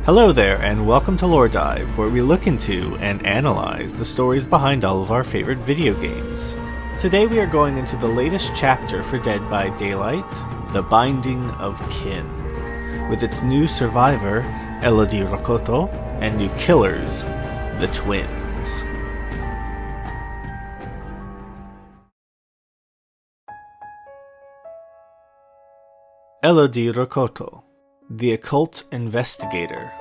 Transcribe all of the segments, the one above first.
Hello there, and welcome to LoreDive, where we look into and analyze the stories behind all of our favorite video games. Today we are going into the latest chapter for Dead by Daylight, The Binding of Kin, with its new survivor, Elodie Rokoto, and new killers, the twins. Elodie Rokoto, the occult investigator.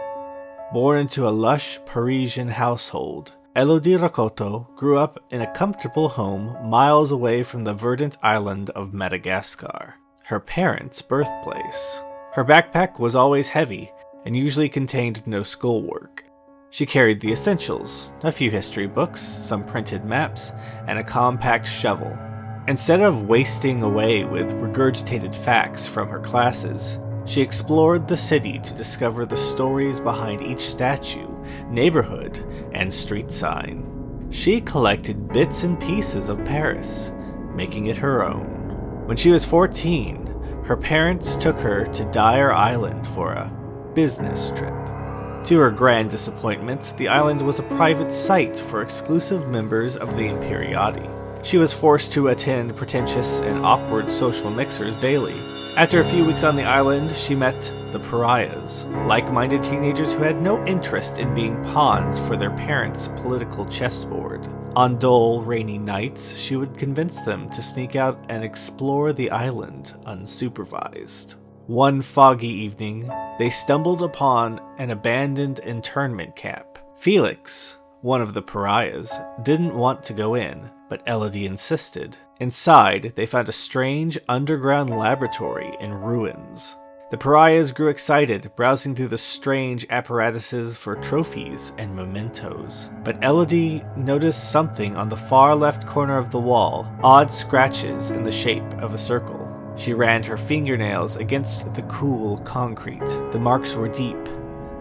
Born into a lush Parisian household, Elodie Rokoto grew up in a comfortable home miles away from the verdant island of Madagascar, her parents' birthplace. Her backpack was always heavy and usually contained no schoolwork. She carried the essentials, a few history books, some printed maps, and a compact shovel. Instead of wasting away with regurgitated facts from her classes, she explored the city to discover the stories behind each statue, neighborhood, and street sign. She collected bits and pieces of Paris, making it her own. When she was 14, her parents took her to Dyer Island for a business trip. To her grand disappointment, the island was a private site for exclusive members of the Imperiati. She was forced to attend pretentious and awkward social mixers daily. After a few weeks on the island, she met the pariahs, like-minded teenagers who had no interest in being pawns for their parents' political chessboard. On dull, rainy nights, she would convince them to sneak out and explore the island unsupervised. One foggy evening, they stumbled upon an abandoned internment camp. Felix, one of the pariahs, didn't want to go in, but Elodie insisted. Inside, they found a strange underground laboratory in ruins. The pariahs grew excited, browsing through the strange apparatuses for trophies and mementos. But Elodie noticed something on the far left corner of the wall, odd scratches in the shape of a circle. She ran her fingernails against the cool concrete. The marks were deep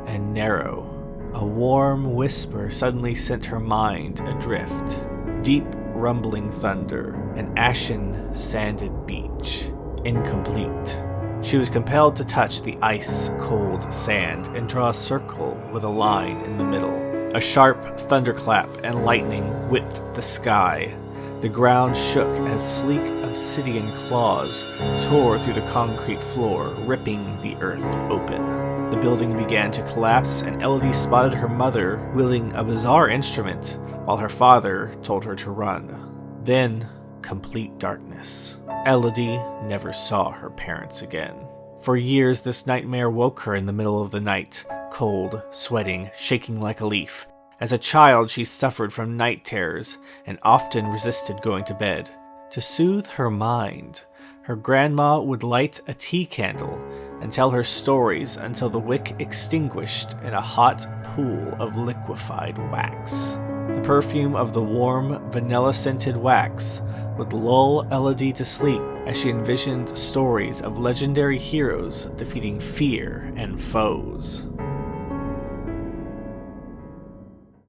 and narrow. A warm whisper suddenly sent her mind adrift. Deep rumbling thunder, an ashen, sanded beach. Incomplete. She was compelled to touch the ice-cold sand and draw a circle with a line in the middle. A sharp thunderclap and lightning whipped the sky. The ground shook as sleek obsidian claws tore through the concrete floor, ripping the earth open. The building began to collapse, and Elodie spotted her mother wielding a bizarre instrument while her father told her to run. Then, complete darkness. Elodie never saw her parents again. For years, this nightmare woke her in the middle of the night, cold, sweating, shaking like a leaf. As a child, she suffered from night terrors and often resisted going to bed. To soothe her mind, her grandma would light a tea candle and tell her stories until the wick extinguished in a hot pool of liquefied wax. The perfume of the warm, vanilla-scented wax would lull Elodie to sleep as she envisioned stories of legendary heroes defeating fear and foes.